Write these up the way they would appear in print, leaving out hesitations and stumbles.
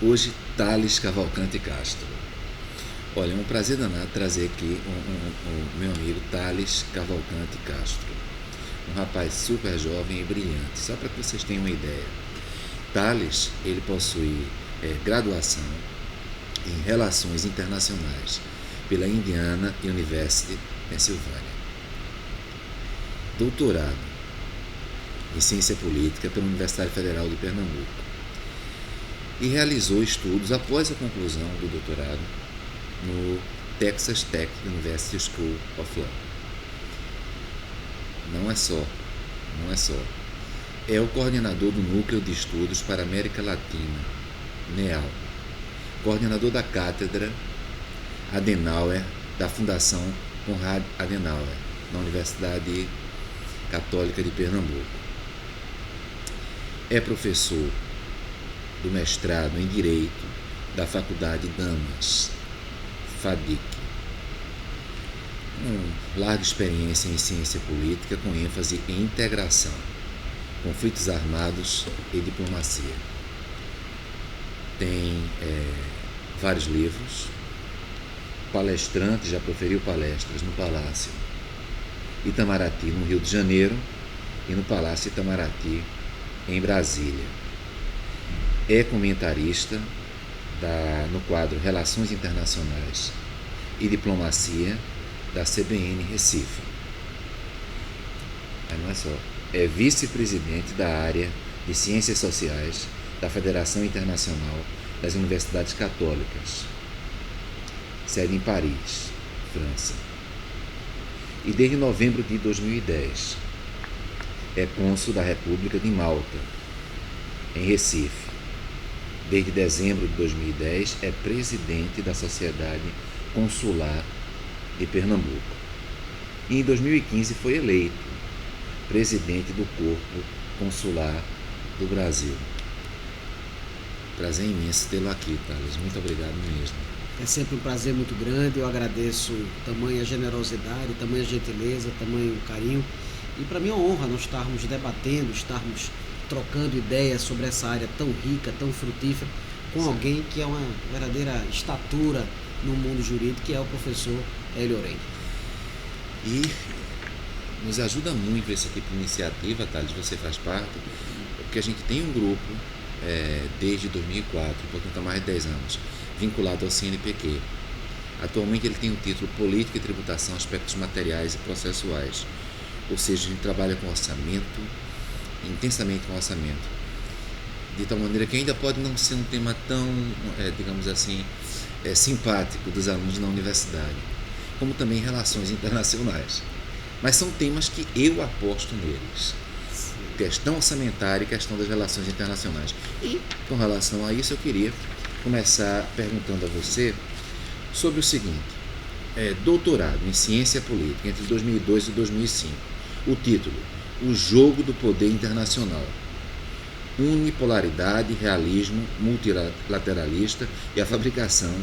Hoje, Thales Cavalcante Castro. Olha, é um prazer danado trazer aqui o meu amigo Thales Cavalcante Castro. Um rapaz super jovem e brilhante. Só para que vocês tenham uma ideia. Thales, ele possui graduação em Relações Internacionais pela Indiana University, Pensilvânia. Doutorado em Ciência Política pela Universidade Federal de Pernambuco. E realizou estudos após a conclusão do doutorado no Texas Tech University School of Law. Não é só. É o coordenador do Núcleo de Estudos para a América Latina, NEAL, coordenador da Cátedra Adenauer da Fundação Konrad Adenauer, na Universidade Católica de Pernambuco. É professor do mestrado em Direito da Faculdade Damas, FADIC. Larga experiência em ciência política com ênfase em integração, conflitos armados e diplomacia. Tem vários livros, palestrante, já proferiu palestras no Palácio Itamaraty, no Rio de Janeiro, e no Palácio Itamaraty, em Brasília. É comentarista no quadro Relações Internacionais e Diplomacia da CBN Recife. Não é só. É vice-presidente da área de Ciências Sociais da Federação Internacional das Universidades Católicas, sede em Paris, França. E desde novembro de 2010 é cônsul da República de Malta, em Recife. Desde dezembro de 2010 é presidente da Sociedade Consular de Pernambuco. E em 2015 foi eleito presidente do Corpo Consular do Brasil. Prazer imenso tê-lo aqui, Thales. Muito obrigado mesmo. É sempre um prazer muito grande. Eu agradeço tamanha generosidade, tamanha gentileza, tamanho carinho. E para mim é uma honra nós estarmos debatendo, estarmos trocando ideias sobre essa área tão rica, tão frutífera, com Sim. Alguém que é uma verdadeira estatura no mundo jurídico, que é o professor Hélio Ourem. E nos ajuda muito esse tipo de iniciativa, Thales, você faz parte, porque a gente tem um grupo desde 2004, portanto há mais de 10 anos, vinculado ao CNPq. Atualmente ele tem o título Política e Tributação, Aspectos Materiais e Processuais, ou seja, a gente trabalha com orçamento, intensamente com orçamento, de tal maneira que ainda pode não ser um tema tão, digamos assim, simpático dos alunos na universidade, como também relações internacionais. Mas são temas que eu aposto neles. Questão orçamentária e questão das relações internacionais. E, com relação a isso, eu queria começar perguntando a você sobre o seguinte. Doutorado em Ciência Política entre 2002 e 2005. O título: O Jogo do Poder Internacional. Unipolaridade, realismo multilateralista e a fabricação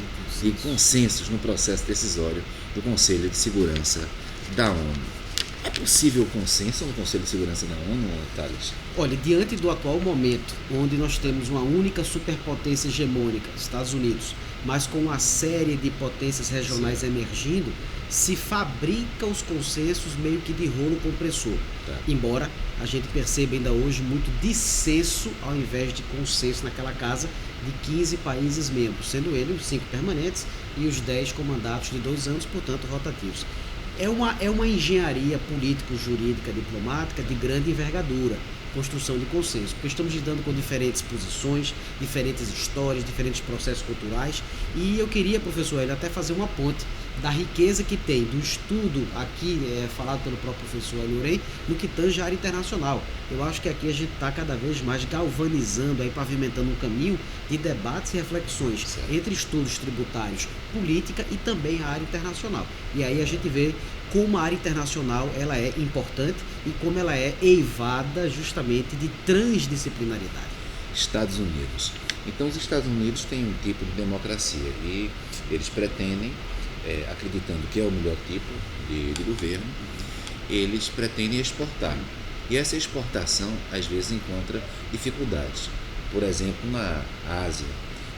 de consensos no processo decisório do Conselho de Segurança da ONU. É possível consenso no Conselho de Segurança da ONU, Thales? Olha, diante do atual momento, onde nós temos uma única superpotência hegemônica, Estados Unidos, mas com uma série de potências regionais emergindo, se fabrica os consensos meio que de rolo compressor. Tá. Embora a gente perceba ainda hoje muito dissenso ao invés de consenso naquela casa de 15 países membros, sendo eles os 5 permanentes e os 10 com mandatos de 2 anos, portanto rotativos. É uma engenharia político-jurídica diplomática de grande envergadura, construção de consenso, porque estamos lidando com diferentes posições, diferentes histórias, diferentes processos culturais, e eu queria, professor Hélio, até fazer uma ponte da riqueza que tem do estudo aqui, falado pelo próprio professor Hélio Ourem, no que tange a área internacional. Eu acho que aqui a gente está cada vez mais galvanizando, pavimentando um caminho de debates e reflexões entre estudos tributários, política e também a área internacional. E aí a gente vê como a área internacional ela é importante e como ela é eivada justamente de transdisciplinaridade. Estados Unidos. Então, os Estados Unidos têm um tipo de democracia e eles pretendem, acreditando que é o melhor tipo de governo, eles pretendem exportar. E essa exportação, às vezes, encontra dificuldades. Por exemplo, na Ásia,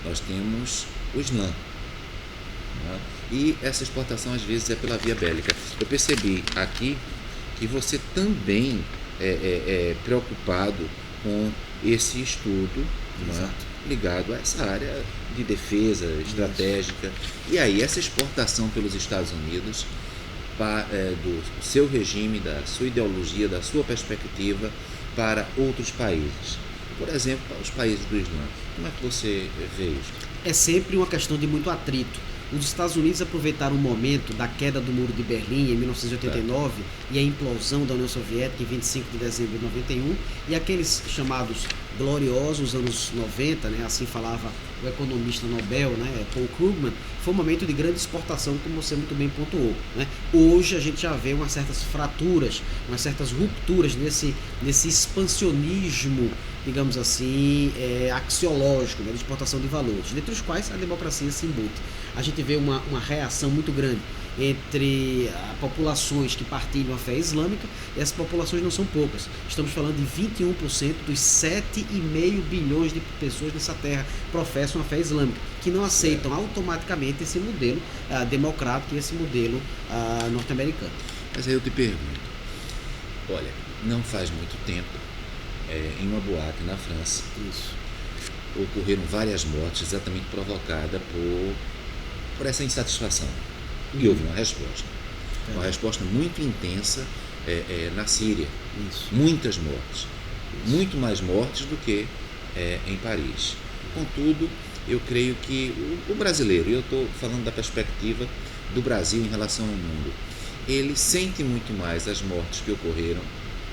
nós temos o Islã. Né? E essa exportação às vezes é pela via bélica. Eu percebi aqui que você também é preocupado com esse estudo, né, ligado a essa área de defesa estratégica. E aí, essa exportação pelos Estados Unidos do seu regime, da sua ideologia, da sua perspectiva para outros países. Por exemplo, para os países do Islã. Como é que você vê isso? É sempre uma questão de muito atrito. Os Estados Unidos aproveitaram o momento da queda do Muro de Berlim em 1989 e a implosão da União Soviética em 25 de dezembro de 91 e aqueles chamados gloriosos anos 90, né, assim falava o economista Nobel, né, Paul Krugman, foi um momento de grande exportação, como você muito bem pontuou. Né? Hoje a gente já vê umas certas fraturas, umas certas rupturas nesse expansionismo, digamos assim, axiológico, né, de exportação de valores, dentre os quais a democracia se embuta. A gente vê uma reação muito grande entre populações que partilham a fé islâmica, e essas populações não são poucas. Estamos falando de 21% dos 7,5 bilhões de pessoas nessa terra professam a fé islâmica, que não aceitam automaticamente esse modelo democrático e esse modelo norte-americano. Mas aí eu te pergunto, olha, não faz muito tempo, em uma boate na França, ocorreram várias mortes exatamente provocadas por essa insatisfação. E houve uma resposta. Uma resposta muito intensa na Síria. Muitas mortes. Muito mais mortes do que em Paris. Contudo, eu creio que o brasileiro, e eu estou falando da perspectiva do Brasil em relação ao mundo, ele sente muito mais as mortes que ocorreram,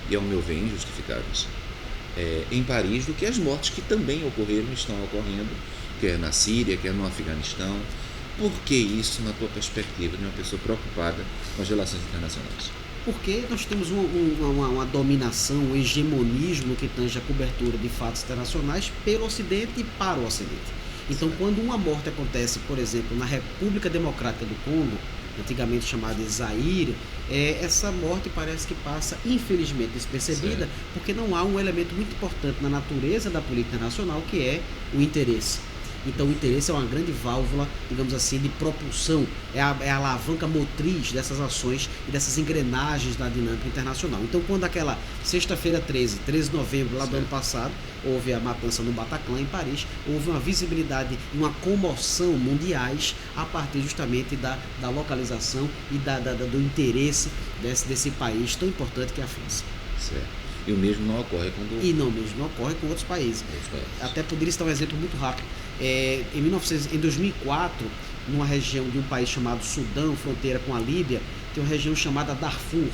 e ao meu ver injustificáveis, em Paris, do que as mortes que também ocorreram e estão ocorrendo, quer na Síria, quer no Afeganistão. Por que isso, na tua perspectiva, de uma pessoa preocupada com as relações internacionais? Porque nós temos uma dominação, um hegemonismo que tange a cobertura de fatos internacionais pelo Ocidente e para o Ocidente. Então, quando uma morte acontece, por exemplo, na República Democrática do Congo, antigamente chamada de Zaire, essa morte parece que passa, infelizmente, despercebida, porque não há um elemento muito importante na natureza da política internacional, que é o interesse. Então, o interesse é uma grande válvula, digamos assim, de propulsão, é a alavanca motriz dessas ações e dessas engrenagens da dinâmica internacional. Então, quando aquela sexta-feira 13 de novembro, lá do ano passado, houve a matança no Bataclan, em Paris, houve uma visibilidade e uma comoção mundiais a partir justamente da localização e do interesse desse país tão importante que é a França. Certo. E o mesmo não ocorre mesmo não ocorre com outros países. Até poderia citar um exemplo muito rápido. Em 2004, numa região de um país chamado Sudão, fronteira com a Líbia, tem uma região chamada Darfur.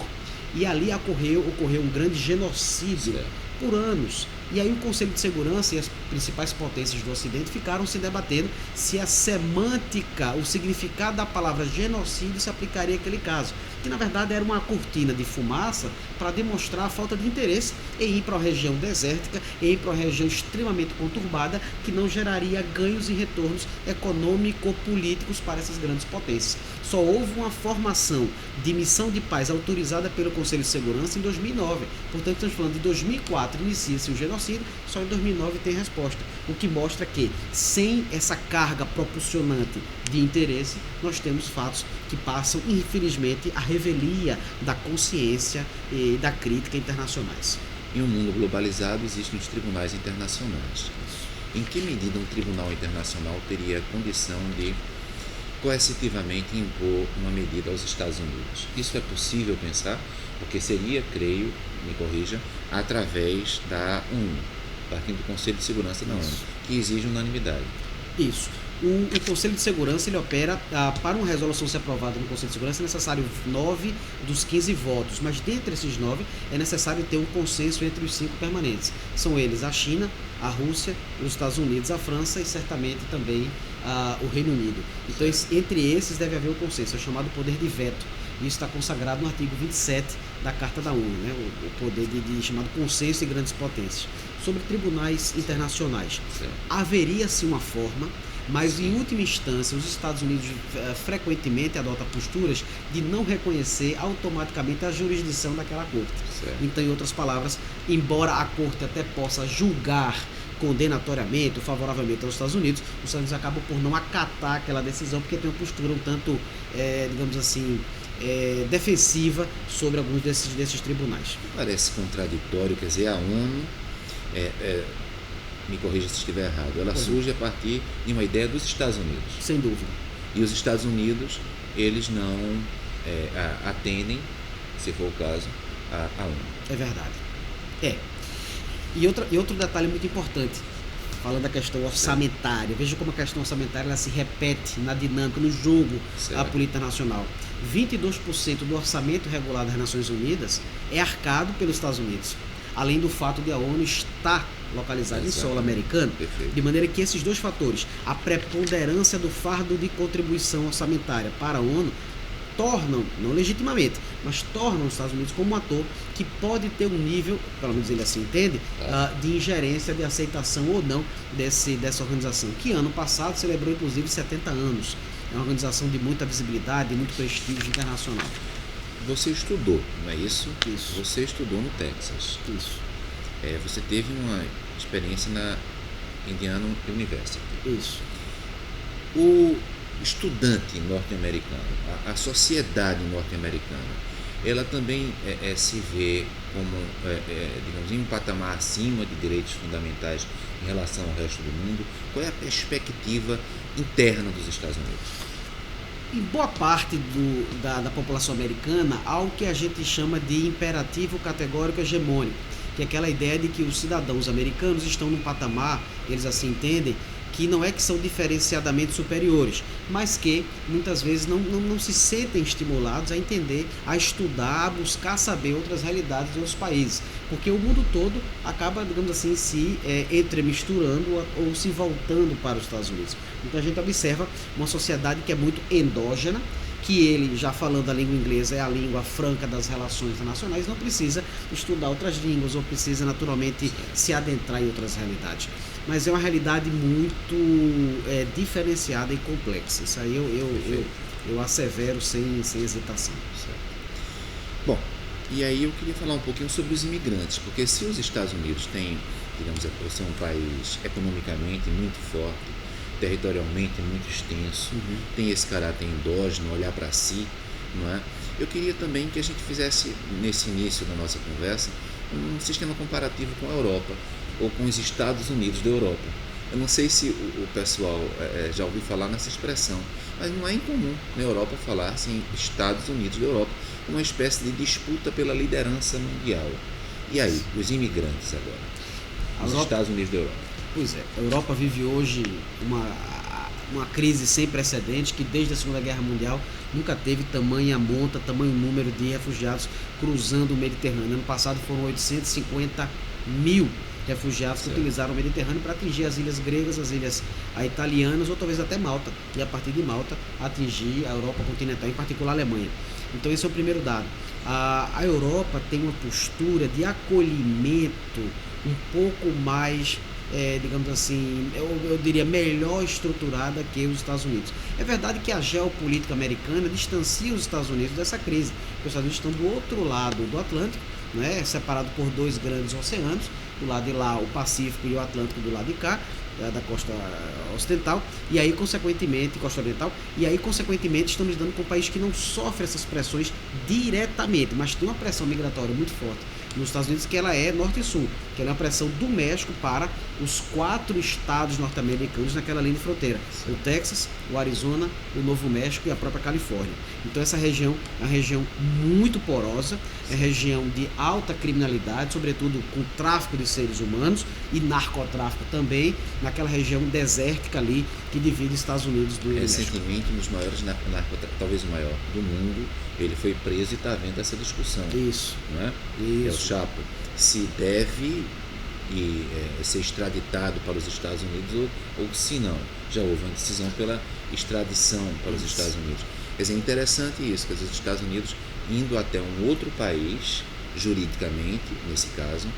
E ali ocorreu um grande genocídio por anos. E aí o Conselho de Segurança e as principais potências do Ocidente ficaram se debatendo se a semântica, o significado da palavra genocídio se aplicaria àquele caso. Que na verdade era uma cortina de fumaça para demonstrar a falta de interesse em ir para uma região desértica, em ir para uma região extremamente conturbada, que não geraria ganhos e retornos econômico-políticos para essas grandes potências. Só houve uma formação de missão de paz autorizada pelo Conselho de Segurança em 2009. Portanto, estamos falando de 2004, inicia-se o genocídio, só em 2009 tem resposta. O que mostra que, sem essa carga propulsionante de interesse, nós temos fatos que passam, infelizmente, a revelia da consciência e da crítica internacionais. Em um mundo globalizado, existem os tribunais internacionais. Em que medida um tribunal internacional teria condição de coercitivamente impor uma medida aos Estados Unidos? Isso é possível pensar? Porque seria, creio, me corrija, através da ONU, partindo do Conselho de Segurança da ONU, que exige unanimidade. Isso. O Conselho de Segurança, ele opera, para uma resolução ser aprovada no Conselho de Segurança é necessário 9 dos 15 votos, mas dentre esses 9 é necessário ter um consenso entre os 5 permanentes. São eles a China, a Rússia, os Estados Unidos, a França e certamente também o Reino Unido. Então, entre esses deve haver um consenso, é chamado poder de veto. Isso está consagrado no artigo 27 da Carta da ONU, né? O poder chamado consenso de grandes potências. Sobre tribunais internacionais, haveria-se uma forma, mas em última instância os Estados Unidos frequentemente adotam posturas de não reconhecer automaticamente a jurisdição daquela corte. Então, em outras palavras, embora a corte até possa julgar condenatoriamente ou favoravelmente aos Estados Unidos, os Estados Unidos acabam por não acatar aquela decisão, porque tem uma postura um tanto, digamos assim, defensiva sobre alguns desses tribunais. Parece contraditório, quer dizer, a ONU, me corrija se estiver errado, ela surge a partir de uma ideia dos Estados Unidos. Sem dúvida. E os Estados Unidos, eles não atendem, se for o caso, a ONU. É verdade. E outro detalhe muito importante, falando da questão orçamentária, veja como a questão orçamentária ela se repete na dinâmica, no jogo da política nacional. 22% do orçamento regular das Nações Unidas é arcado pelos Estados Unidos, além do fato de a ONU estar localizada em solo americano. Perfeito. De maneira que esses dois fatores, a preponderância do fardo de contribuição orçamentária para a ONU, tornam, não legitimamente, mas tornam os Estados Unidos como um ator que pode ter um nível, pelo menos ele assim entende, de ingerência, de aceitação ou não dessa organização, que ano passado celebrou inclusive 70 anos. É uma organização de muita visibilidade, de muito prestígio internacional. Você estudou, não é isso? Isso. Você estudou no Texas. Isso. Você teve uma experiência na Indiana University. Isso. O estudante norte-americano, a sociedade norte-americana, ela também se vê como, digamos, em um patamar acima de direitos fundamentais em relação ao resto do mundo. Qual é a perspectiva interna dos Estados Unidos? Em boa parte da população americana, há o que a gente chama de imperativo categórico hegemônico, que é aquela ideia de que os cidadãos americanos estão num patamar, eles assim entendem, que não é que são diferenciadamente superiores, mas que muitas vezes não se sentem estimulados a entender, a estudar, a buscar saber outras realidades de outros países, porque o mundo todo acaba, digamos assim, se entremisturando ou se voltando para os Estados Unidos. Então a gente observa uma sociedade que é muito endógena, que ele, já falando a língua inglesa, é a língua franca das relações internacionais, não precisa estudar outras línguas ou precisa naturalmente se adentrar em outras realidades. Mas é uma realidade muito diferenciada e complexa. Isso aí eu assevero sem hesitação. Certo. Bom, e aí eu queria falar um pouquinho sobre os imigrantes, porque se os Estados Unidos têm, digamos, por ser um país economicamente muito forte, territorialmente muito extenso, tem esse caráter endógeno, olhar para si, não é? Eu queria também que a gente fizesse, nesse início da nossa conversa, um sistema comparativo com a Europa, ou com os Estados Unidos da Europa. Eu não sei se o pessoal já ouviu falar nessa expressão, mas não é incomum na Europa falar assim, Estados Unidos da Europa, uma espécie de disputa pela liderança mundial. E aí, os imigrantes agora, os Estados Unidos da Europa? Pois é, a Europa vive hoje uma crise sem precedentes, que desde a Segunda Guerra Mundial nunca teve tamanha monta, tamanho número de refugiados cruzando o Mediterrâneo. Ano passado foram 850 mil refugiados que utilizaram o Mediterrâneo para atingir as ilhas gregas, as ilhas italianas ou talvez até Malta, e a partir de Malta atingir a Europa continental, em particular a Alemanha. Então esse é o primeiro dado. A Europa tem uma postura de acolhimento um pouco mais, digamos assim, eu diria melhor estruturada que os Estados Unidos. É verdade que a geopolítica americana distancia os Estados Unidos dessa crise, porque os Estados Unidos estão do outro lado do Atlântico, né, separado por dois grandes oceanos, do lado de lá o Pacífico e o Atlântico do lado de cá, da costa ocidental, e aí consequentemente, costa oriental, e aí consequentemente estamos lidando com um país que não sofre essas pressões diretamente, mas tem uma pressão migratória muito forte nos Estados Unidos, que ela é norte e sul, que ela é uma pressão do México para os 4 estados norte-americanos naquela linha de fronteira, o Texas, o Arizona, o Novo México e a própria Califórnia. Então essa região é uma região muito porosa, é uma região de alta criminalidade, sobretudo com tráfico de seres humanos e narcotráfico também, naquela região desértica ali que divide os Estados Unidos do México. Recentemente, um dos maiores narcotráficos, talvez o maior do mundo, ele foi preso e está havendo essa discussão. Isso. Não é? Isso. É o Chapo. Se deve ser extraditado para os Estados Unidos ou se não. Já houve uma decisão pela extradição para os Estados Unidos. Quer dizer, é interessante isso, quer dizer, os Estados Unidos indo até um outro país, juridicamente, nesse caso,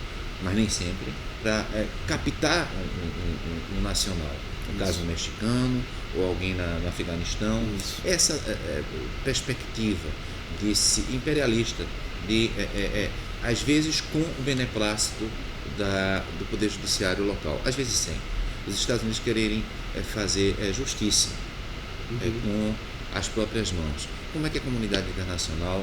mas nem sempre, para captar um nacional. No caso, um mexicano ou alguém no Afeganistão. Isso. Essa perspectiva imperialista, às vezes com o beneplácito do Poder Judiciário local, às vezes sem. Os Estados Unidos quererem fazer justiça com as próprias mãos. Como é que a comunidade internacional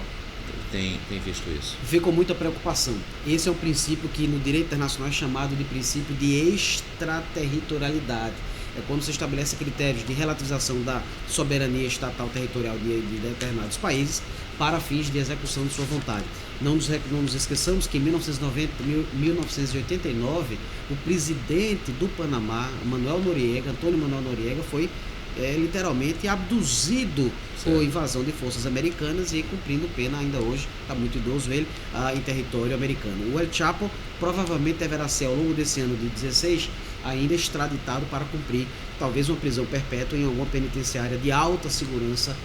tem visto isso? Vê com muita preocupação. Esse é um princípio que no direito internacional é chamado de princípio de extraterritorialidade. É quando se estabelece critérios de relativização da soberania estatal territorial de determinados países para fins de execução de sua vontade. Não nos esqueçamos que em 1989, o presidente do Panamá, Antônio Manuel Noriega, foi literalmente abduzido por invasão de forças americanas e cumprindo pena ainda hoje, está muito idoso ele, em território americano. O El Chapo provavelmente deverá ser, ao longo desse ano de 16, ainda extraditado para cumprir talvez uma prisão perpétua em alguma penitenciária de alta segurança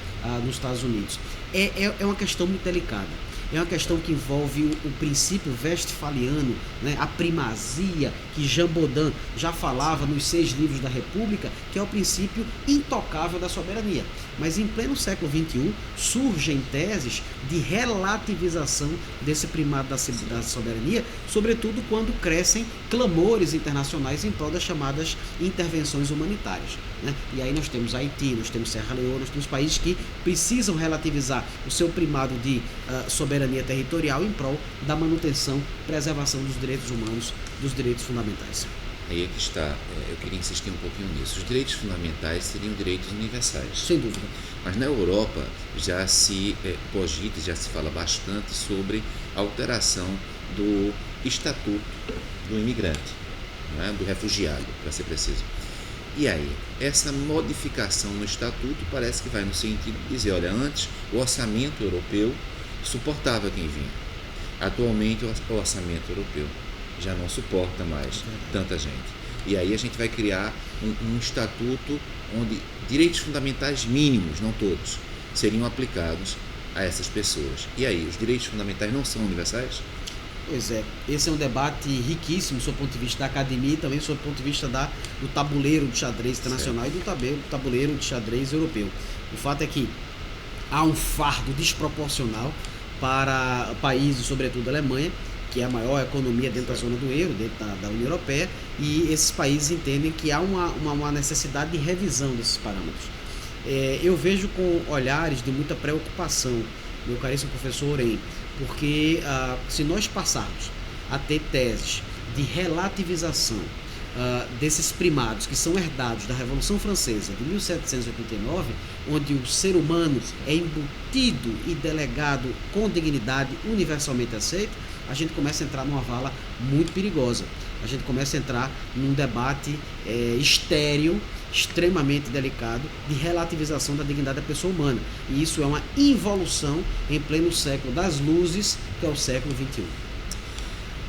nos Estados Unidos. É uma questão muito delicada. É uma questão que envolve o princípio westphaliano, né, a primazia, que Jean Baudin já falava nos 6 livros da República, que é o princípio intocável da soberania. Mas em pleno século XXI surgem teses de relativização desse primado da soberania, sobretudo quando crescem clamores internacionais em prol das chamadas intervenções humanitárias, né? E aí nós temos Haiti, nós temos Serra Leoa, nós temos países que precisam relativizar o seu primado de soberania territorial em prol da manutenção, preservação dos direitos humanos, dos direitos fundamentais. Aí é que está, eu queria insistir um pouquinho nisso. Os direitos fundamentais seriam direitos universais. Sem dúvida. Mas na Europa já se cogita, já se fala bastante sobre a alteração do estatuto do imigrante, né, do refugiado, para ser preciso. E aí, essa modificação no estatuto parece que vai no sentido de dizer, olha, antes o orçamento europeu suportava quem vinha. Atualmente o orçamento europeu já não suporta mais tanta gente. E aí a gente vai criar um estatuto onde direitos fundamentais mínimos, não todos, seriam aplicados a essas pessoas. E aí, os direitos fundamentais não são universais? Pois é, esse é um debate riquíssimo sob o ponto de vista da academia e também sob o ponto de vista do tabuleiro de xadrez internacional e do tabuleiro de xadrez europeu. O fato é que há um fardo desproporcional para países, sobretudo a Alemanha, que é a maior economia dentro da zona do euro, dentro da União Europeia, e esses países entendem que há uma necessidade de revisão desses parâmetros. Eu vejo com olhares de muita preocupação, meu caríssimo professor Orem, porque se nós passarmos a ter teses de relativização desses primados que são herdados da Revolução Francesa de 1789, onde o ser humano é embutido e delegado com dignidade universalmente aceito, a gente começa a entrar numa vala muito perigosa. A gente começa a entrar num debate estéril, extremamente delicado, de relativização da dignidade da pessoa humana. E isso é uma involução em pleno século das luzes, que é o século XXI.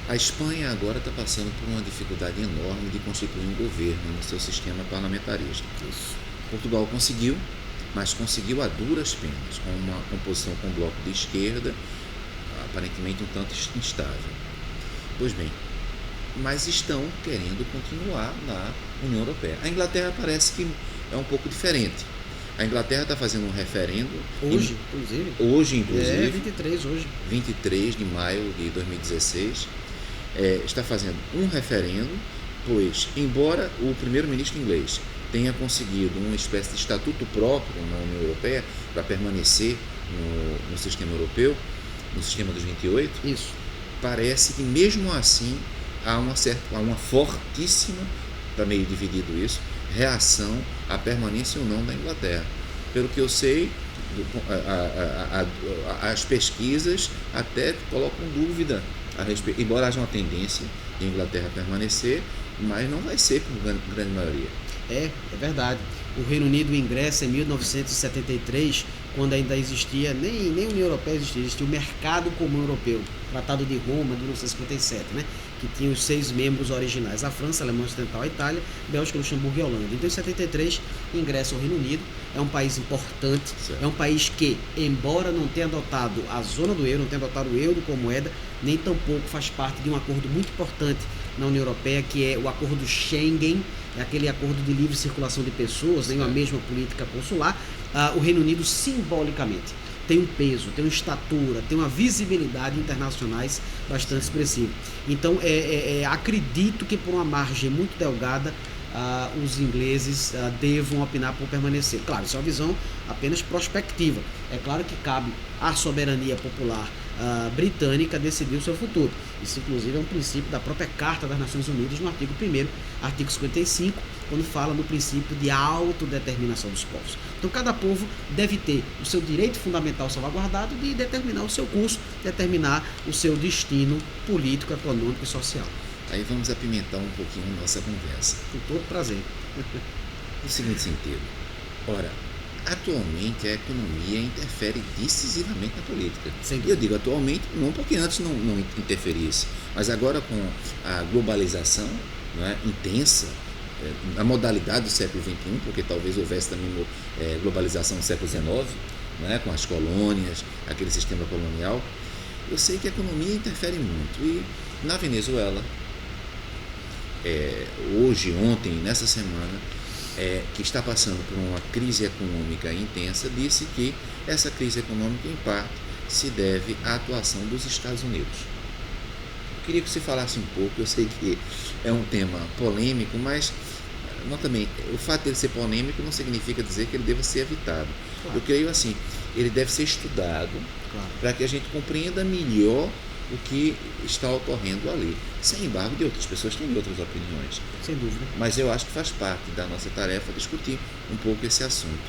A Espanha agora está passando por uma dificuldade enorme de constituir um governo no seu sistema parlamentarista. Isso. Portugal conseguiu, mas conseguiu a duras penas, com uma composição com um bloco de esquerda, aparentemente um tanto instável. Pois bem, mas estão querendo continuar na União Europeia. A Inglaterra parece que é um pouco diferente. A Inglaterra está fazendo um referendo. Hoje, inclusive. 23 de maio de 2016. Está fazendo um referendo, pois, embora o primeiro-ministro inglês tenha conseguido uma espécie de estatuto próprio na União Europeia para permanecer no sistema europeu, no sistema dos 28, isso. Parece que mesmo assim há uma fortíssima, está meio dividido isso, reação à permanência ou não da Inglaterra. Pelo que eu sei, as pesquisas até colocam dúvida a respeito, embora haja uma tendência de Inglaterra permanecer, mas não vai ser por grande maioria. É verdade. O Reino Unido ingressa em 1973, quando ainda existia, nem União Europeia existia o Mercado Comum Europeu, Tratado de Roma, de 1957, né? Que tinha os 6 membros originais, a França, a Alemanha Ocidental, a Itália, Bélgica, Luxemburgo e a Holanda. Então, em 73, ingressa o Reino Unido, é um país importante, certo. É um país que, embora não tenha adotado a zona do euro, não tenha adotado o euro como moeda, nem tampouco faz parte de um acordo muito importante na União Europeia, que é o acordo Schengen, é aquele acordo de livre circulação de pessoas, em uma mesma política consular. O Reino Unido simbolicamente tem um peso, tem uma estatura, tem uma visibilidade internacionais bastante expressiva. Então, acredito que por uma margem muito delgada, os ingleses devam opinar por permanecer. Claro, isso é uma visão apenas prospectiva. É claro que cabe à soberania popular britânica decidir o seu futuro. Isso, inclusive, é um princípio da própria Carta das Nações Unidas, no artigo 1º, artigo 55, quando fala no princípio de autodeterminação dos povos. Então, cada povo deve ter o seu direito fundamental salvaguardado de determinar o seu curso, determinar o seu destino político, econômico e social. Aí vamos apimentar um pouquinho a nossa conversa. Com todo prazer. No seguinte sentido, ora, atualmente a economia interfere decisivamente na política. E eu digo atualmente, não porque antes não interferisse, mas agora com a globalização, não é, intensa, a modalidade do século XXI, porque talvez houvesse também globalização no século XIX, não é, com as colônias, aquele sistema colonial, eu sei que a economia interfere muito. E na Venezuela, hoje, ontem, nessa semana, que está passando por uma crise econômica intensa, disse que essa crise econômica, em parte, se deve à atuação dos Estados Unidos. Eu queria que você falasse um pouco, eu sei que é um tema polêmico, mas também, o fato dele ser polêmico não significa dizer que ele deva ser evitado. Claro. Eu creio assim, ele deve ser estudado, claro, para que a gente compreenda melhor o que está ocorrendo ali. Sem embargo, de outras pessoas têm outras opiniões. Sem dúvida. Mas eu acho que faz parte da nossa tarefa discutir um pouco esse assunto.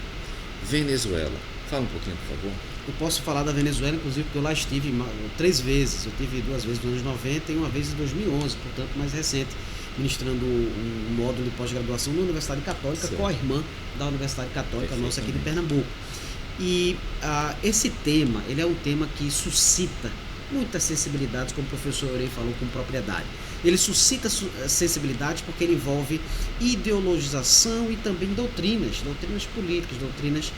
Venezuela. Fala um pouquinho, por favor. Eu posso falar da Venezuela, inclusive, porque eu lá estive 3 vezes. Eu tive 2 vezes nos anos 90 e uma vez em 2011, portanto, mais recente, ministrando um módulo de pós-graduação na Universidade Católica, co-irmã da Universidade Católica nossa aqui de Pernambuco. E esse tema, ele é um tema que suscita muitas sensibilidades, como o professor Orei falou com propriedade. Ele suscita sensibilidades porque ele envolve ideologização e também doutrinas políticas, doutrinas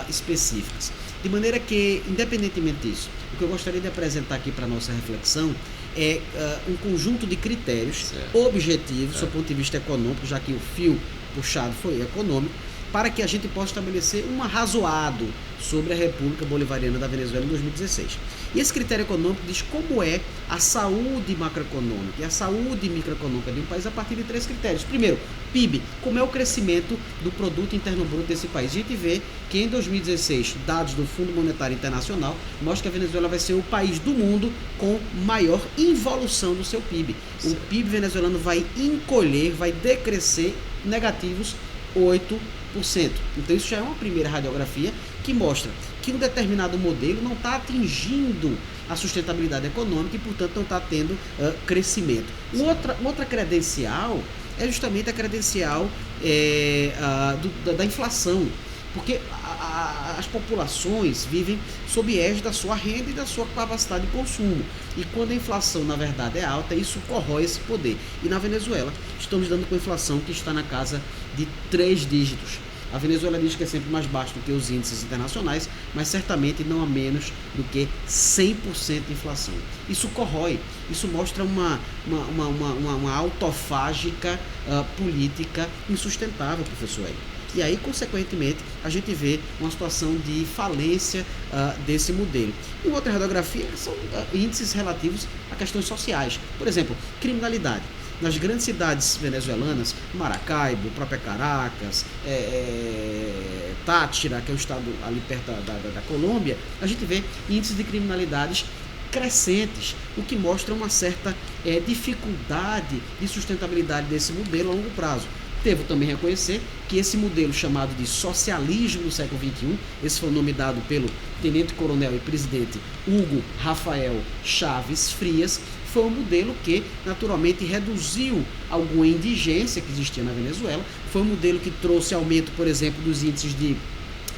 específicas. De maneira que, independentemente disso, o que eu gostaria de apresentar aqui para a nossa reflexão é um conjunto de critérios objetivos, do ponto de vista econômico, já que o fio puxado foi econômico, para que a gente possa estabelecer um arrazoado sobre a República Bolivariana da Venezuela em 2016. E esse critério econômico diz como é a saúde macroeconômica e a saúde microeconômica de um país a partir de 3 critérios. Primeiro, PIB, como é o crescimento do Produto Interno Bruto desse país. A gente vê que em 2016, dados do Fundo Monetário Internacional mostram que a Venezuela vai ser o país do mundo com maior involução do seu PIB. O PIB venezuelano vai encolher, vai decrescer negativos 8%. Então isso já é uma primeira radiografia que mostra que um determinado modelo não está atingindo a sustentabilidade econômica e, portanto, não está tendo crescimento. Outra credencial é justamente a credencial da inflação, porque as populações vivem sob égide da sua renda e da sua capacidade de consumo. E quando a inflação, na verdade, é alta, isso corrói esse poder. E na Venezuela, estamos dando com inflação que está na casa de 3 dígitos. A Venezuela diz que é sempre mais baixo do que os índices internacionais, mas certamente não há menos do que 100% de inflação. Isso corrói, isso mostra uma autofágica política insustentável, professor Hélio. E aí, consequentemente, a gente vê uma situação de falência desse modelo. E outra radiografia são índices relativos a questões sociais. Por exemplo, criminalidade. Nas grandes cidades venezuelanas, Maracaibo, própria Caracas, Táchira, que é um estado ali perto da Colômbia, a gente vê índices de criminalidades crescentes, o que mostra uma certa dificuldade de sustentabilidade desse modelo a longo prazo. Devo também reconhecer que esse modelo chamado de socialismo do século XXI, esse foi o nome dado pelo tenente-coronel e presidente Hugo Rafael Chaves Frias, foi um modelo que naturalmente reduziu alguma indigência que existia na Venezuela, foi um modelo que trouxe aumento, por exemplo, dos índices de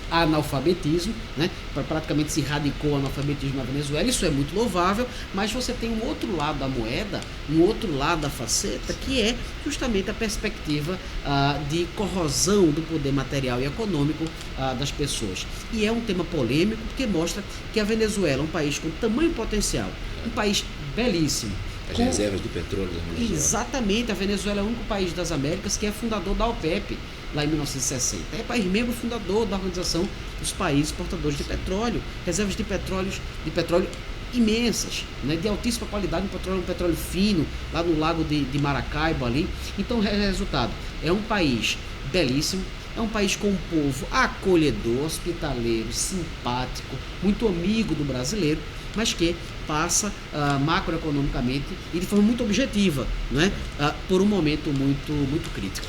analfabetismo, né? Praticamente se radicou o analfabetismo na Venezuela. Isso é muito louvável, mas você tem um outro lado da moeda, um outro lado da faceta, que é justamente a perspectiva de corrosão do poder material e econômico das pessoas. E é um tema polêmico porque mostra que a Venezuela é um país com tamanho potencial, um país belíssimo, as reservas de petróleo da Venezuela. Exatamente, a Venezuela é o único país das Américas que é fundador da OPEP, lá em 1960. É país membro fundador da Organização dos Países Exportadores de Petróleo, reservas de petróleo imensas, né, de altíssima qualidade, um petróleo fino, lá no lago de Maracaibo ali. Então, resultado, é um país belíssimo, é um país com um povo acolhedor, hospitaleiro, simpático, muito amigo do brasileiro, mas que passa macroeconomicamente e de forma muito objetiva, né, por um momento muito crítico.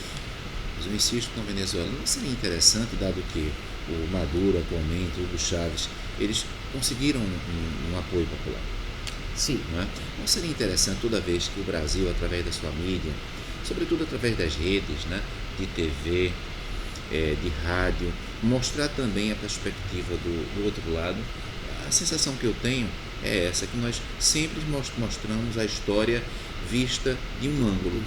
Mas eu insisto com a Venezuela, não seria interessante, dado que o Maduro atualmente, o Hugo Chávez, eles conseguiram um apoio popular? Sim. Não seria interessante toda vez que o Brasil, através da sua mídia, sobretudo através das redes, né, de TV, de rádio, mostrar também a perspectiva do outro lado? A sensação que eu tenho é essa, que nós sempre mostramos a história vista de um ângulo.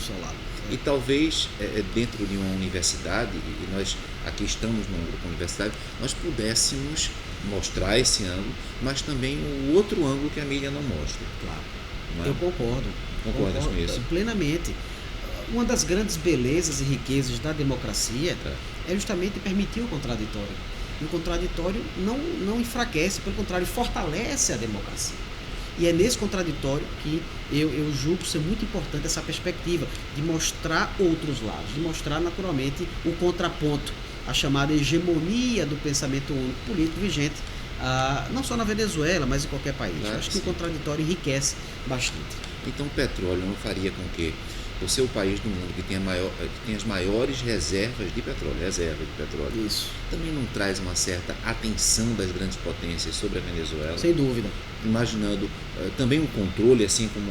E talvez dentro de uma universidade, e nós aqui estamos num grupo universitário, nós pudéssemos mostrar esse ângulo, mas também o outro ângulo que a mídia não mostra. Claro. Não é? Eu concordo. Concordas com isso? Plenamente. Uma das grandes belezas e riquezas da democracia é justamente permitir o contraditório. E o contraditório não enfraquece, pelo contrário, fortalece a democracia. E é nesse contraditório que eu julgo ser muito importante essa perspectiva de mostrar outros lados, de mostrar naturalmente o contraponto, a chamada hegemonia do pensamento único político vigente, não só na Venezuela, mas em qualquer país. Claro, acho que o contraditório enriquece bastante. Então o petróleo não faria com que o seu país do mundo que tem as maiores reservas de petróleo, Isso. também não traz uma certa atenção das grandes potências sobre a Venezuela? Sem dúvida. Imaginando também um controle, assim como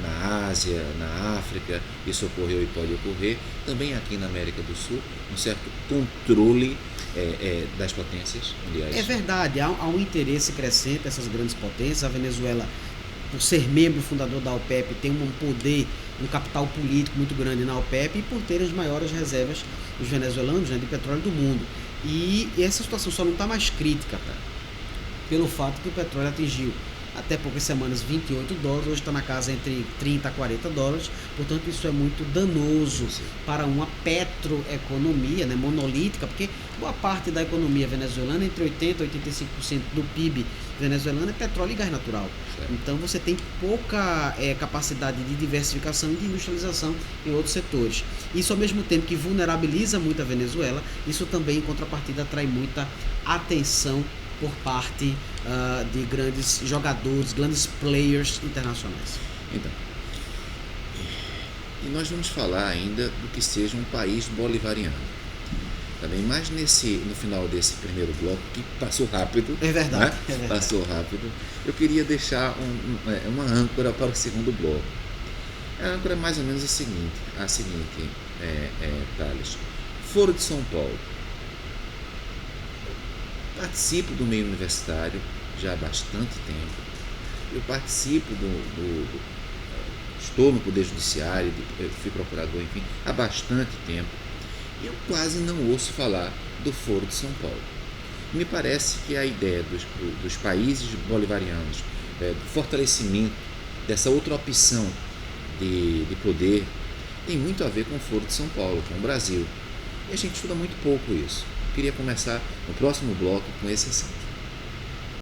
na Ásia, na África, isso ocorreu e pode ocorrer, também aqui na América do Sul, um certo controle das potências mundiais. É verdade, há um interesse crescente dessas grandes potências. A Venezuela, por ser membro fundador da OPEP, tem um poder, um capital político muito grande na OPEP e por ter as maiores reservas, os venezuelanos, né, de petróleo do mundo. E essa situação só não está mais crítica, pelo fato que o petróleo atingiu até poucas semanas $28, hoje está na casa entre $30 a $40, portanto isso é muito danoso para uma petroeconomia, né, monolítica, porque boa parte da economia venezuelana, entre 80% e 85% do PIB venezuelano é petróleo e gás natural. Certo. Então você tem pouca capacidade de diversificação e de industrialização em outros setores. Isso ao mesmo tempo que vulnerabiliza muito a Venezuela, isso também em contrapartida atrai muita atenção por parte de grandes jogadores, grandes players internacionais. Então, e nós vamos falar ainda do que seja um país bolivariano. Também, mas no final desse primeiro bloco, que passou rápido, é verdade, né? Passou rápido, eu queria deixar uma âncora para o segundo bloco. A âncora é mais ou menos a seguinte, Thales. Foro de São Paulo. Participo do meio universitário já há bastante tempo. Eu participo estou no Poder Judiciário, fui procurador, enfim, há bastante tempo. E eu quase não ouço falar do Foro de São Paulo. Me parece que a ideia dos países bolivarianos, do fortalecimento dessa outra opção de poder, tem muito a ver com o Foro de São Paulo, com o Brasil. E a gente estuda muito pouco isso. Queria começar no próximo bloco com esse assunto.